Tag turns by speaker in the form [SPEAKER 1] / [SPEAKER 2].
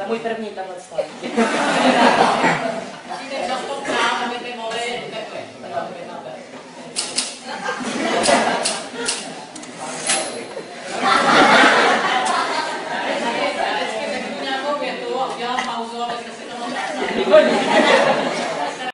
[SPEAKER 1] Můj první tenhle stav.
[SPEAKER 2] Musíte často ptát, aby ty mohly takhle. Já vždycky řeknu nějakou větu a udělám pauzu, abyste si to mohli.